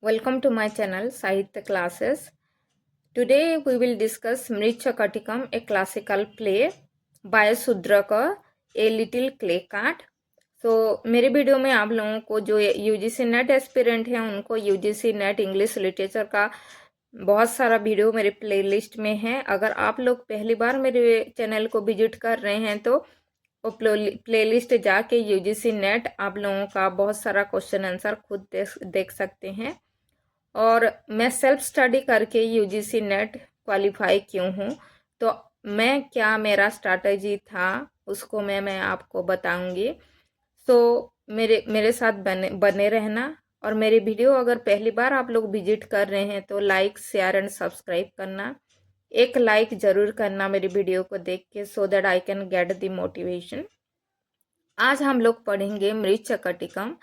Welcome to my channel Sahitya Classes. Today we will discuss Mrichakatikam, a classical play by Sudraka, a little clay cat. So मेरे video में आप लोगों को जो UGC net aspirant हैं उनको UGC net English literature का बहुत सारा वीडियो मेरे प्लेलिस्ट में है। अगर आप लोग पहली बार मेरे चैनल को विजिट कर रहे हैं तो वो प्लेलिस्ट जाके यूजीसी नेट आप लोगों का बहुत सारा क्वेश्चन आंसर खुद देख सकते हैं। और मैं सेल्फ स्टडी करके यूजीसी नेट क्वालिफाई क्यों हूँ, तो मैं क्या मेरा स्ट्रैटेजी था उसको मैं आपको बताऊंगी। सो मेरे साथ बने रहना। और मेरे वीडियो अगर पहली बार आप लोग विजिट कर रहे हैं तो लाइक शेयर एंड सब्सक्राइब करना। एक लाइक ज़रूर करना मेरी वीडियो को देख के, so that I can get the motivation. आज हम लोग पढ़ेंगे मृच्छकटिकम।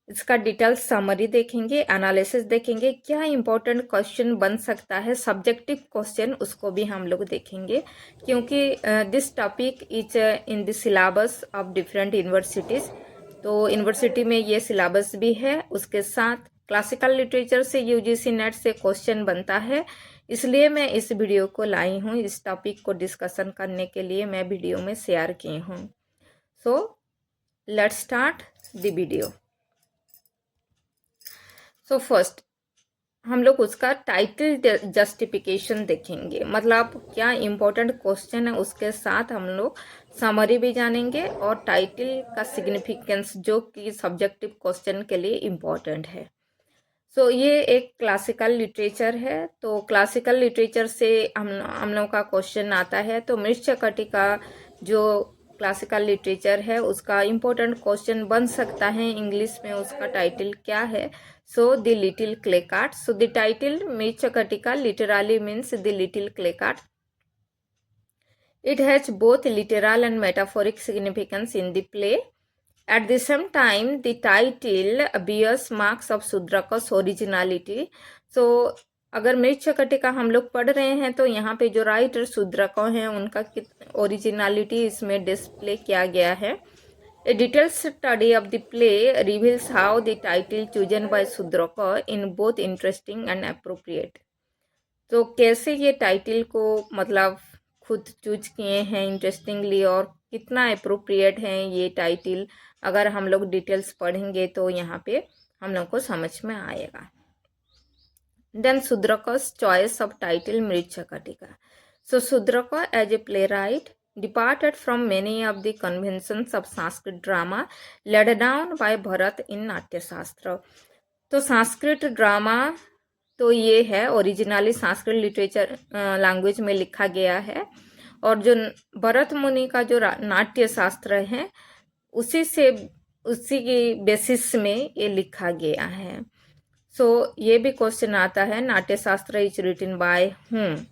इसका डिटेल समरी देखेंगे, एनालिसिस देखेंगे, क्या इंपॉर्टेंट क्वेश्चन बन सकता है, सब्जेक्टिव क्वेश्चन उसको भी हम लोग देखेंगे, क्योंकि this topic is in the syllabus of different universities. तो यूनिवर्सिटी में ये सिलेबस भी है, उसके साथ क्लासिकल लिटरेचर से यूजीसी नेट से क्वेश्चन बनता है। इसलिए मैं इस वीडियो को लाई हूँ, इस टॉपिक को डिस्कशन करने के लिए मैं वीडियो में शेयर की हूँ। So let's start the video. So first हम लोग उसका टाइटल जस्टिफिकेशन देखेंगे, मतलब क्या इम्पोर्टेंट क्वेश्चन है, उसके साथ हम लोग समरी भी जानेंगे और टाइटल का सिग्निफिकेंस जो कि सब्जेक्टिव क्वेश्चन के लिए इम्पोर्टेंट है। सो ये एक क्लासिकल लिटरेचर है, तो क्लासिकल लिटरेचर से हम लोग का क्वेश्चन आता है। तो मृच्छकटिका जो क्लासिकल लिटरेचर है उसका इम्पोर्टेंट क्वेश्चन बन सकता है। इंग्लिश में उसका टाइटल क्या है? So the little clay cart. So the title Mricchakatika literally means the little clay cart. It has both literal and metaphoric significance in the play. At the same time, the title bears marks of Sudraka's originality. So, अगर मृच्छकटिका हम लोग पढ़ रहे हैं तो यहाँ पे जो राइटर सुद्रका हैं उनका ओरिजिनलिटी इसमें डिस्प्ले किया गया है। A detailed study of the play reveals how the title chosen by Sudraka in both interesting and appropriate. तो कैसे ये टाइटल को मतलब खुद चूज किए हैं इंटरेस्टिंगली, और कितना अप्रोप्रिएट है ये टाइटल, अगर हम लोग डिटेल्स पढ़ेंगे तो यहाँ पे हम लोग को समझ में आएगा। Then Sudraka's choice of title Mrichchhakatika. So Sudraka as a playwright departed from many of the conventions of Sanskrit drama laid down by Bharat in नाट्य शास्त्र. तो संस्कृत ड्रामा तो ये है ओरिजिनली संस्कृत लिटरेचर लैंग्वेज में लिखा गया है, और जो भरत मुनि का जो नाट्य शास्त्र है उसी की बेसिस में ये लिखा गया है। सो ये भी क्वेश्चन आता है, Natya Shastra is written by whom.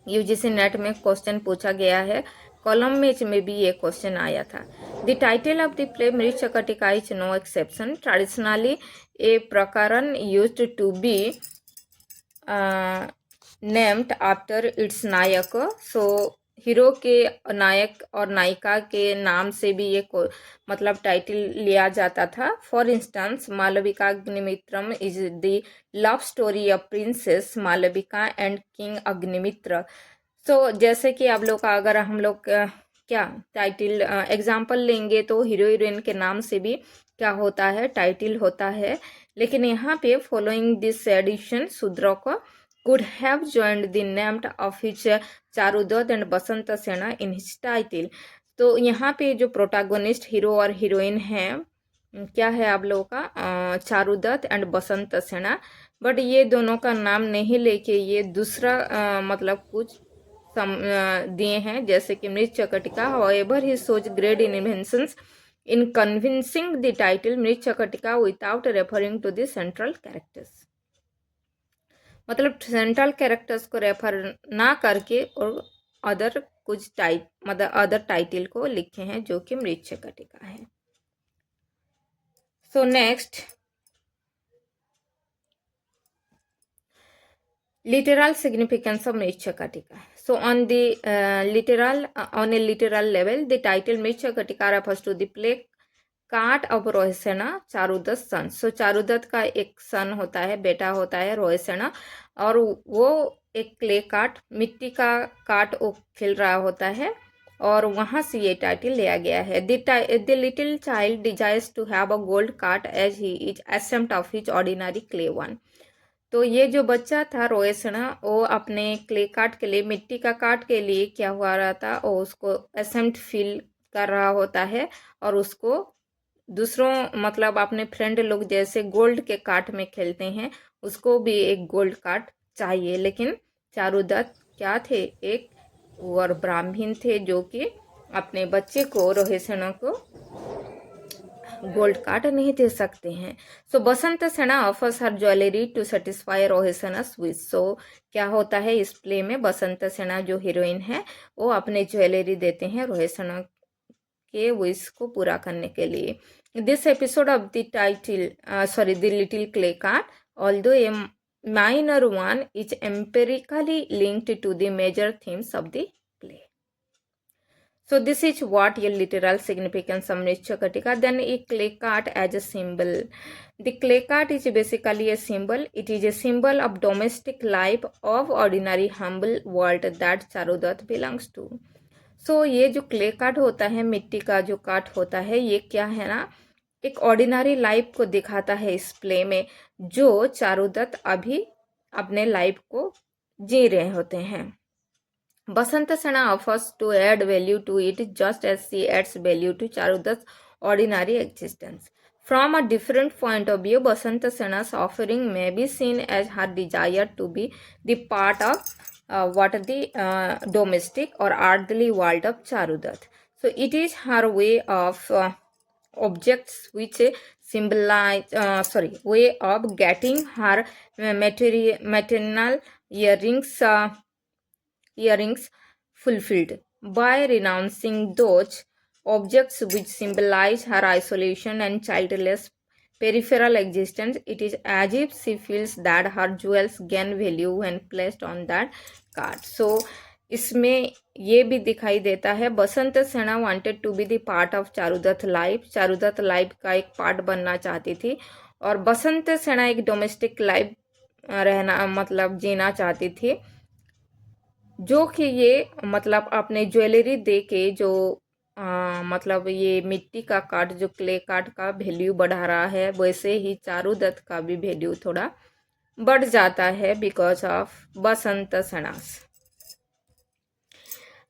UGC NET में क्वेश्चन पूछा गया है, कॉलम में भी ये क्वेश्चन आया था। The title of the play Mricchakatika is no exception. Traditionally a prakarana used to be named after its nayaka. So hero के नायक और नायिका के नाम से भी ये मतलब टाइटल लिया जाता था. For instance Malavika Agnimitram is the love story of princess Malavika and king Agnimitra. So जैसे कि आप लोग का अगर हम लोग क्या टाइटल एग्जाम्पल लेंगे तो हीरो हीरोइन के नाम से भी क्या होता है, टाइटल होता है। लेकिन यहाँ पे following this edition Sudraka could have joined the name of his Charudatta and Vasantasena in his title. तो यहाँ पे जो प्रोटैगोनिस्ट हीरो और हीरोइन हैं क्या है आप लोगों का, चारुदत्त एंड बसंत सेना, बट ये दोनों का नाम नहीं लेके ये दूसरा मतलब कुछ दिए हैं, जैसे कि Mricchakatika. however he shows great inventions in convincing the title Mricchakatika without referring to the central characters. मतलब सेंट्रल कैरेक्टर्स को रेफर ना करके और अदर कुछ मतलब अदर टाइटल को लिखे हैं जो कि मृच्छकटिका है. So next literal significance of Mriच्छकटिका. So on a literal level, the title Mriच्छकटिका refers to the play काट ऑफ रोहिसेना चारुदत्त सन। सो चारुदत्त का एक सन होता है, बेटा होता है रोहिसेना, और वो एक क्ले काट, मिट्टी का काट वो खेल रहा होता है, और वहाँ से ये टाइटल लिया गया है। The little child desires to have a gold cart as he is exempt of his ordinary clay one. तो ये जो बच्चा था रोएसना, वो अपने क्ले कार्ट के लिए, मिट्टी का कार्ट के लिए क्या हुआ रहा था, वो उसको एसेम्प्ट फील कर रहा होता है, और उसको दूसरों मतलब अपने फ्रेंड लोग जैसे गोल्ड के कार्ट में खेलते हैं, उसको भी एक गोल्ड कार्ट चाहिए। लेकिन चारुदत्त क्या थे, एक और ब्राह्मण थे जो कि अपने बच्चे को रोहिसेना को गोल्ड कार्ड नहीं दे सकते हैं। So Vasantasena offers her jewellery to satisfy Rohasena's wish. So क्या होता है इस प्ले में, बसंत सेना जो हीरोइन है वो अपने ज्वेलरी देते हैं रोहिसेना के विश को पूरा करने के लिए। This episode of the title the little clay card, although A minor one, is empirically linked to the major themes of the play. So this is what a literal significance of Nishchakatika. Then a clay cart as a symbol. The clay cart is basically a symbol. It is a symbol of domestic life of ordinary humble world that Charudat belongs to. So ये जो clay cart होता है, मिट्टी का जो cart होता है, ये क्या है ना, एक ऑर्डिनरी लाइफ को दिखाता है इस प्ले में, जो चारुदत्त अभी अपने लाइफ को जी रहे होते हैं। बसंत सेना offers to add value to it just as she adds value to Charudat's ordinary existence. From a different point of view, Basant Sena's offering may be seen as her desire to be the part of domestic or earthly world of Charudat. So it is her way of objects which symbolize way of getting her maternal earrings fulfilled by renouncing those objects which symbolize her isolation and childless peripheral existence. It is as if she feels that her jewels gain value when placed on that card. So इसमें ये भी दिखाई देता है, Vasantasena wanted to be the part of Charudatta life, Charudatta life का एक part बनना चाहती थी, और बसंत सेना एक डोमेस्टिक लाइफ रहना मतलब जीना चाहती थी, जो कि ये मतलब अपने ज्वेलरी दे के जो मतलब ये मिट्टी का कार्ड जो क्ले कार्ड का वैल्यू बढ़ा रहा है, वैसे ही चारुदत्त का भी वैल्यू थोड़ा बढ़ जाता है because of Vasantasena's.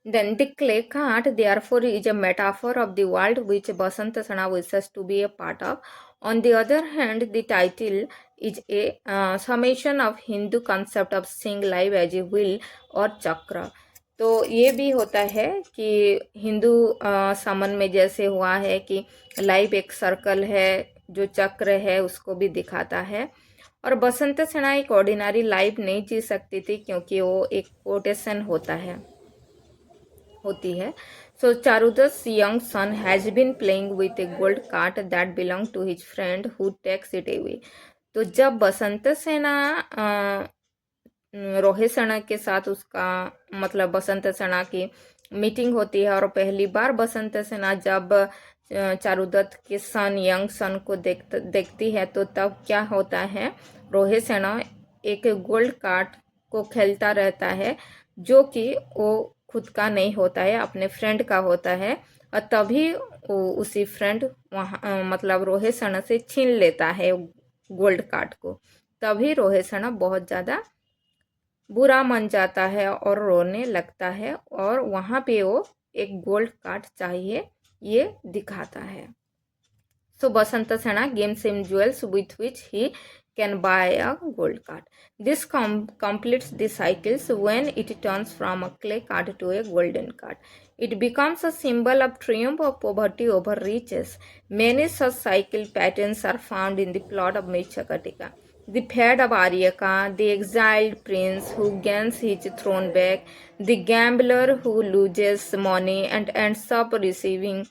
Then the clay cart therefore is a metaphor of the world which Basant Sana wishes to be a part of. On the other hand, the title is a summation of Hindu concept of seeing life as a wheel or chakra. तो ये भी होता है कि हिंदू समन में जैसे हुआ है कि लाइफ एक सर्कल है, जो चक्र है उसको भी दिखाता है, और बसंत सेना एक ऑर्डिनरी लाइफ नहीं जी सकती थी क्योंकि वो एक कोटेशन होती है। सो चारुदत्त's young son has been playing with a gold cart that belonged to his friend who takes it away. तो जब बसंत सेना रोहित सेना के साथ उसका मतलब बसंत सेना की मीटिंग होती है, और पहली बार बसंत सेना जब चारुदत्त के सन यंग सन को देखती है, तो तब क्या होता है, रोहित सेना एक गोल्ड कार्ट को खेलता रहता है जो कि वो खुद का नहीं होता है, अपने फ्रेंड का होता है, और तभी उसी फ्रेंड वहाँ मतलब रोहित सेना से छीन लेता है गोल्ड कार्ड को। तभी रोहित सेना बहुत ज़्यादा बुरा मन जाता है और रोने लगता है, और वहाँ पे वो एक गोल्ड कार्ड चाहिए ये दिखाता है। So Basanta Sena gives him jewels with which he can buy a gold card. This completes the cycles when it turns from a clay card to a golden card. It becomes a symbol of triumph of poverty over riches. Many such cycle patterns are found in the plot of Mirchakatika. The fate of Aryaka, the exiled prince who gains his throne back, the gambler who loses money and ends up receiving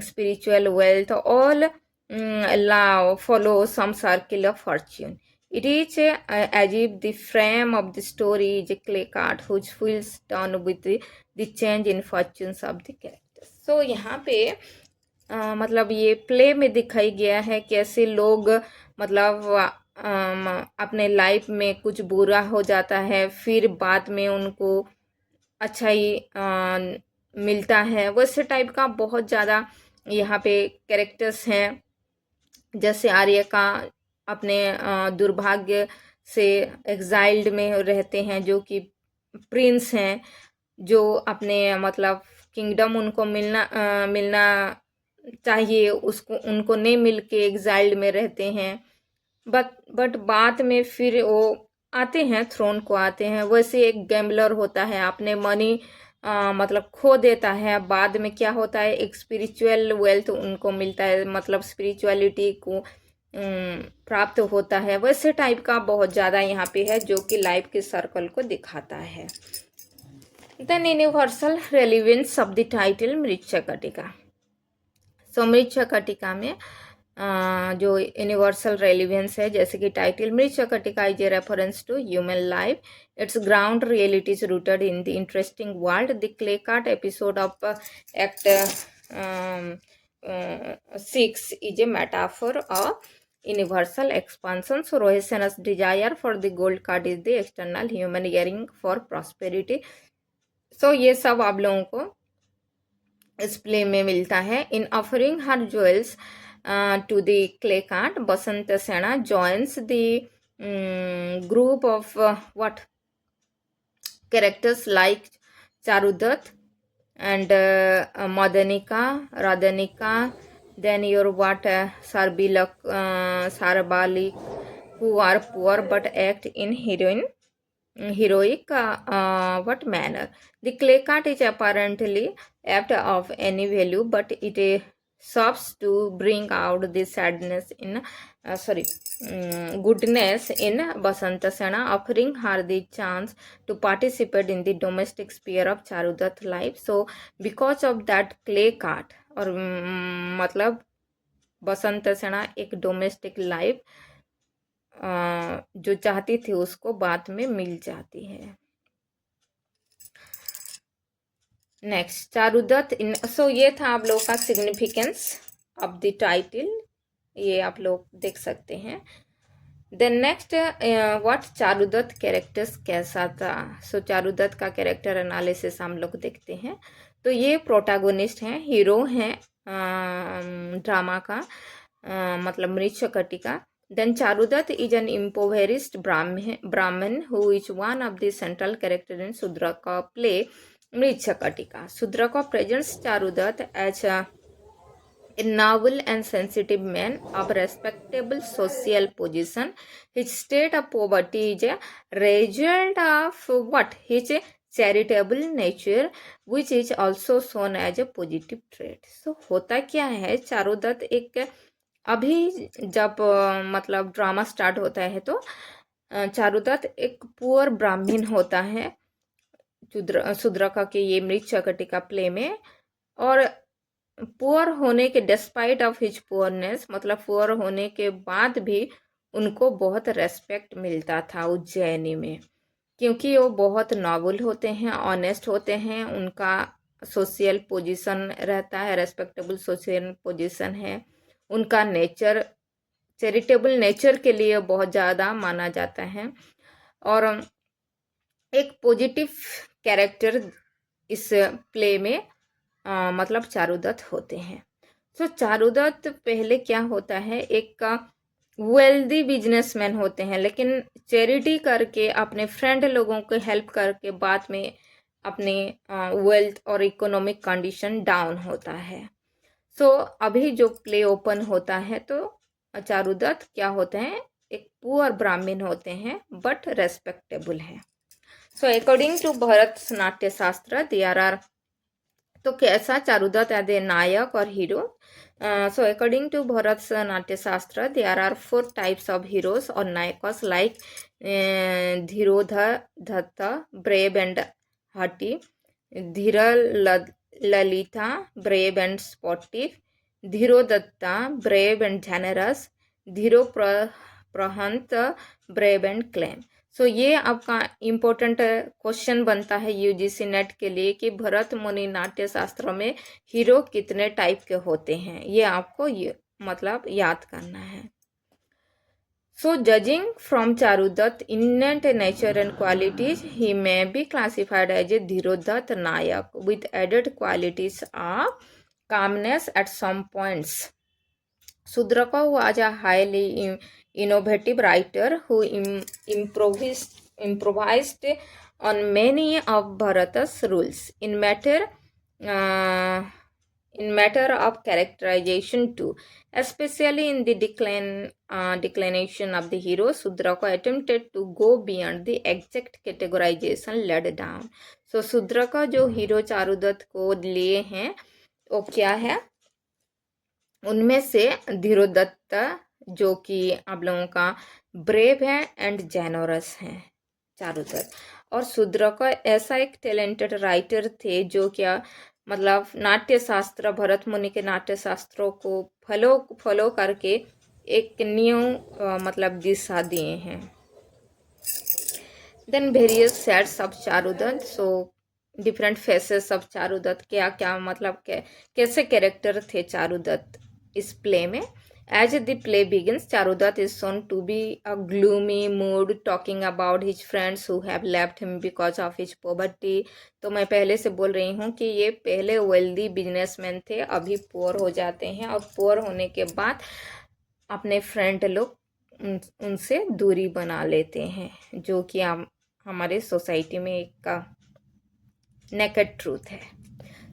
spiritual wealth, all follow some circle of fortune. It is as if the frame of the story is a clay card which fills down with the change in fortunes of the characters. So यहाँ पे मतलब ये play में दिखाई गया है कैसे लोग मतलब अपने लाइफ में कुछ बुरा हो जाता है फिर बाद में उनको अच्छा ही मिलता है, वैसे टाइप का बहुत ज़्यादा यहाँ पे कैरेक्टर्स हैं। जैसे आर्य का अपने दुर्भाग्य से एग्जाइल्ड में रहते हैं, जो कि प्रिंस हैं, जो अपने मतलब किंगडम उनको मिलना चाहिए, उसको उनको नहीं मिल के एग्जाइल्ड में रहते हैं। बट बाद में फिर वो आते हैं, थ्रोन को आते हैं। वैसे एक गैम्बलर होता है, अपने मनी मतलब खो देता है, बाद में क्या होता है एक स्पिरिचुअल वेल्थ उनको मिलता है, मतलब स्पिरिचुअलिटी को प्राप्त होता है। वैसे टाइप का बहुत ज़्यादा यहाँ पे है जो कि लाइफ के सर्कल को दिखाता है। Then universal relevance of the title Mricchakatika. So Mricchakatika में जो यूनिवर्सल रेलिवेंस है, जैसे कि title Mricchakatika is a reference to human life, its ground reality is rooted in the interesting world. The clay cart episode of act 6 is a metaphor of universal expansion. So Rohisena's desire for the gold card is the external human yearning for prosperity. So ये सब आप लोगों को इस play में मिलता है। In offering her jewels to the clay cart, Vasantasena joins the group of what characters like Charudat and Madanika, Radhanika, then your what Sarbalik, who are poor but act in heroic what manner. The clay cart is apparently apt of any value, but it serves to bring out the sadness in goodness in Basanta Sena, offering her the chance to participate in the domestic sphere of Charudat's life. So because of that clay cart, और मतलब बसंत सेना एक domestic life जो चाहती थी उसको बाद में मिल जाती है। नेक्स्ट चारुदत्त इन, सो ये था आप लोग का सिग्निफिकेंस ऑफ द टाइटल, ये आप लोग देख सकते हैं। Then next what Charudatta characters कैसा था। सो चारुदत्त का कैरेक्टर एनालिसिस हम लोग देखते हैं। तो ये प्रोटैगोनिस्ट हैं, हीरो हैं ड्रामा का, मतलब Mricchakatika. Then Charudat is an impoverished Brahmin who is one of the central characters in Sudraka play Mrichakatika. Sudraka presents Charudat as a noble and sensitive man of respectable social position. His state of poverty is a result of what? His charitable nature, which is also shown as a positive trait. So होता क्या है, चारुदत्त एक अभी जब मतलब drama start होता है तो चारुदत्त एक पुअर ब्राह्मण होता है शूद्रका के ये मृच्छकटिका प्ले में, और पुअर होने के डिस्पाइट ऑफ हिज पुअरनेस, मतलब पुअर होने के बाद भी उनको बहुत रेस्पेक्ट मिलता था उज्जैनी में, क्योंकि वो बहुत नॉबल होते हैं, ऑनेस्ट होते हैं, उनका सोशल पोजीशन रहता है, रेस्पेक्टेबल सोशल पोजीशन है, उनका नेचर चैरिटेबल नेचर के लिए बहुत ज़्यादा माना जाता है, और एक पॉजिटिव कैरेक्टर इस प्ले में मतलब चारुदत्त होते हैं। तो चारुदत्त पहले क्या होता है, एक वेल्दी बिजनेसमैन होते हैं, लेकिन चैरिटी करके अपने फ्रेंड लोगों को हेल्प करके बाद में अपने वेल्थ और इकोनॉमिक कंडीशन डाउन होता है। सो अभी जो प्ले ओपन होता है तो चारुदत्त क्या होते हैं, एक पुअर ब्राह्मण होते हैं बट रेस्पेक्टेबल है। सो according to Bharata Natya Shastra there are, तो कैसा चारुदत्त एज ए नायक और hero. So according to Bharata Natya Shastra there are 4 types of heroes और nayakas like Dhirodhatta brave and haughty, Dhira Lalita brave and sportive, Dhirodatta brave and generous, Dhira Prashanta brave and calm. So ये आपका important question बनता है UGC net के लिए कि भरत मुनि नाट्य शास्त्र में हीरो कितने टाइप के होते हैं, ये आपको ये मतलब याद करना है। So, judging from Charudat innate nature and qualities, he may be classified as a Dhirodat Nayak with added qualities of calmness at some points. Sudraka was a highly innovative writer who improvised on many of Bharata's rules uh, in matter of characterization too, especially in the declination of the hero. Sudraka attempted to go beyond the exact categorization laid down. So Sudraka जो hero Charudatta को लिए हैं वो क्या है, उनमें से धीरोदत्त जो कि आप लोगों का ब्रेव है एंड जेनरस है चारुदत्त, और शूद्रक ऐसा एक टैलेंटेड राइटर थे जो क्या मतलब नाट्य शास्त्र भरत मुनि के नाट्य शास्त्रों को फॉलो करके एक न्यू मतलब दिशा दिए हैं। Then various sets of Charudatta, so different faces of Charudatta, क्या क्या मतलब कैसे कैरेक्टर थे चारुदत्त इस प्ले में। As the play begins, Charudat is shown to be a gloomy mood, talking about his friends who have left him because of his poverty. तो मैं पहले से बोल रही हूँ कि ये पहले वेल्दी बिजनेसमैन थे, अभी पुअर हो जाते हैं, और पुअर होने के बाद अपने फ्रेंड लोग उनसे दूरी बना लेते हैं, जो कि हमारे सोसाइटी में एक नेकेड ट्रूथ है।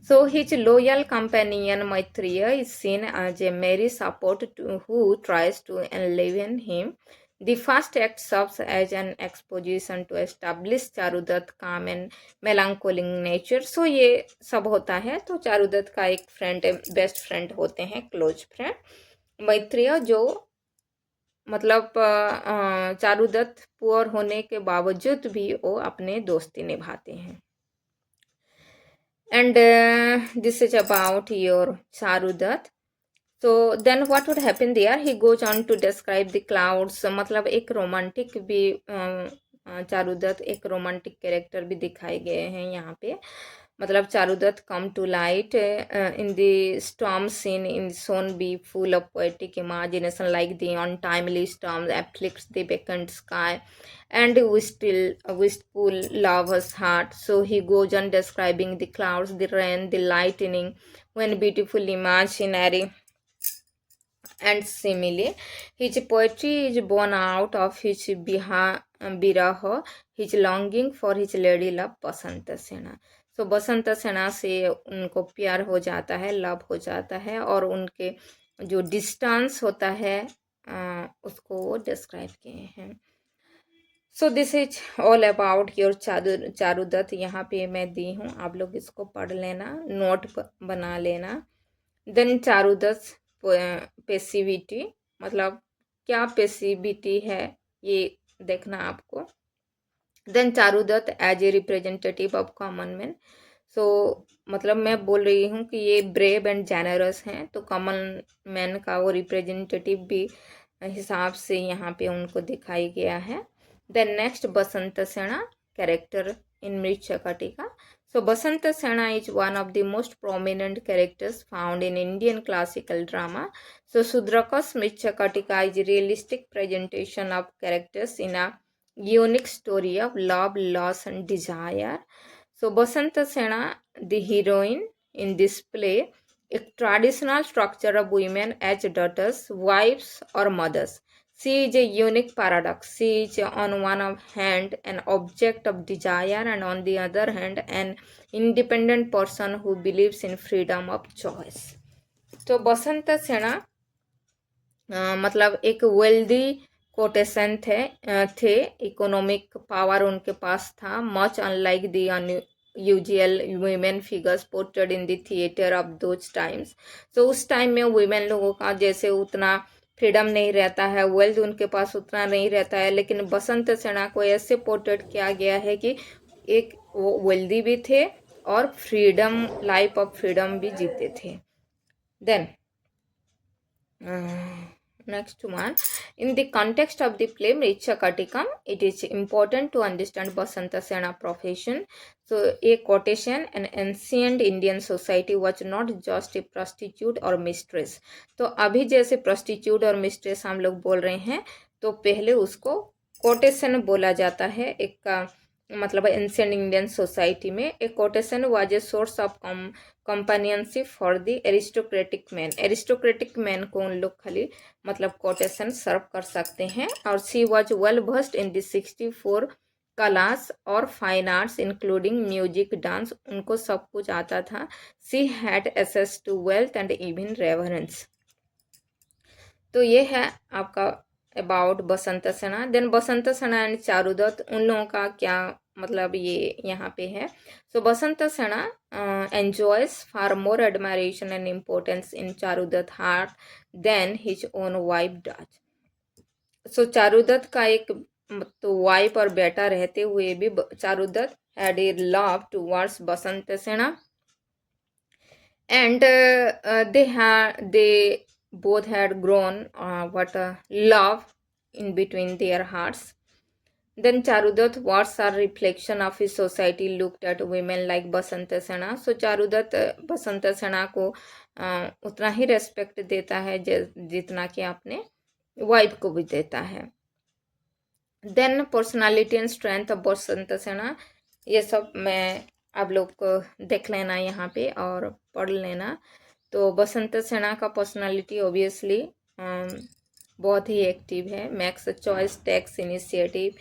So his loyal companion Maitreya is seen as a merry support who tries to enliven him. The first act serves as an exposition to establish Charudatta calm and melancholic nature. So ये सब होता है, तो चारुदत्त का एक friend, best friend होते हैं, close friend Maitreya, जो मतलब चारुदत्त पुअर होने के बावजूद भी वो अपने दोस्ती निभाते हैं। And this is about your Charudat. So then what would happen there? He goes on to describe the clouds. मतलब एक रोमांटिक भी चारुदत्त एक रोमांटिक कैरेक्टर भी दिखाए गए हैं यहाँ पे। मतलब Charudatta come to light in the storm scene in shown be full of poetic imagination, like the untimely storm afflicts the vacant sky and wistful lover's heart. So he goes on describing the clouds, the rain, the lightning, when beautiful imaginary and simile. His poetry is born out of his biraha, his longing for his lady love बसंत सेना. सो बसंत सेना से उनको प्यार हो जाता है, love हो जाता है, और उनके जो डिस्टेंस होता है उसको वो डिस्क्राइब किए हैं। So this is all about your Charudatta. यहाँ पे मैं दी हूँ, आप लोग इसको पढ़ लेना, नोट बना लेना। देन चारुदत्त पैसिविटी, मतलब क्या पैसिविटी है ये देखना आपको। Then Charudatta as a representative of common man, so मतलब मैं बोल रही हूँ कि ये ब्रेव एंड जेनरस हैं, तो कॉमन मैन का वो रिप्रेजेंटेटिव भी हिसाब से यहाँ पे उनको दिखाई गया है। देन नेक्स्ट बसंत सेना character in Mricchakatika. So Basanta Sena is one of the most prominent characters found in Indian classical drama. So Sudraka's Mrichakatika is a realistic presentation of characters in a unique story of love, loss and desire. So Basanta Sena, the heroine in this play, a traditional structure of women as daughters, wives or mothers. She is a unique paradox. She is on one hand an object of desire and on the other hand an independent person who believes in freedom of choice. तो बसंत सेना मतलब एक wealthy quotation थे, economic power उनके पास था, much unlike the usual women figures portrayed in the theatre of those times. तो उस time में वुमेन लोगों का जैसे उतना फ्रीडम नहीं रहता है, वेल्थ उनके पास उतना नहीं रहता है, लेकिन बसंत सेना को ऐसे पोर्ट्रेट किया गया है कि एक वो वेल्दी भी थे और फ्रीडम, लाइफ ऑफ फ्रीडम भी जीते थे. Then Next one, in the context of the play Mrichakatikam, it is important to understand Basanta Sena profession. So, a quotation, an ancient Indian society was not just a prostitute or mistress. तो अभी जैसे prostitute और mistress हम लोग बोल रहे हैं, तो पहले उसको quotation बोला जाता है. एक मतलब एंशियंट इंडियन सोसाइटी में a courtesan was a source of companionship for the aristocratic man. Aristocratic man को उन लोग खाली मतलब कोटेशन सर्व कर सकते हैं. और she was well versed in the 64 kalas और fine arts including music dance. उनको सब कुछ आता था. She had access to wealth and even reverence. तो ये है आपका अबाउट बसंत सेना. देन बसंत सेना एंड चारुदत्त, उन लोगों का क्या मतलब ये यहाँ पे है. So Vasantasena enjoys far more admiration and importance in Charudatta heart than his own wife does. So Charudatta का एक तो वाइफ और बेटा रहते हुए भी Charudatta had a love towards Vasantasena and they both had grown what a love in between their hearts. Then Charudat, what's a reflection of his society, looked at women like Basanta Sena. So Charudat Basanta Sena को उतना ही respect देता है जितना कि अपने wife को भी देता है. Then personality and strength of Vasantasena, ये सब मैं आप लोग को देख लेना यहाँ पे और पढ़ लेना. तो बसंत सेना का पर्सनालिटी ऑब्वियसली बहुत ही एक्टिव है. Makes choice takes initiative.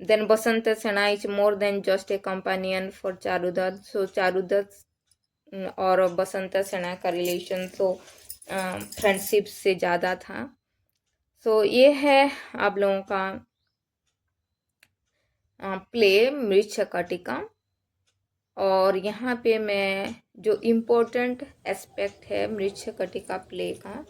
Then Vasantasena is more than just a companion for Charudatta. So Charudatta और बसंत सेना का रिलेशन तो फ्रेंडशिप से ज़्यादा था. सो ये है आप लोगों का प्ले मृच्छकटिका. और यहाँ पे मैं जो इम्पोर्टेंट एस्पेक्ट है मृच्छकटिका प्ले का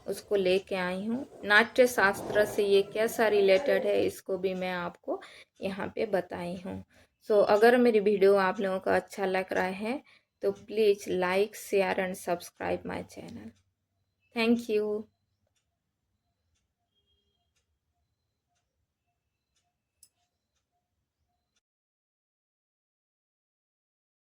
उसको लेके आई हूँ. नाट्य शास्त्र से ये कैसा रिलेटेड है इसको भी मैं आपको यहाँ पे बताई हूँ. सो अगर मेरी वीडियो आप लोगों को अच्छा लग रहा है तो please like share and subscribe my channel. Thank you.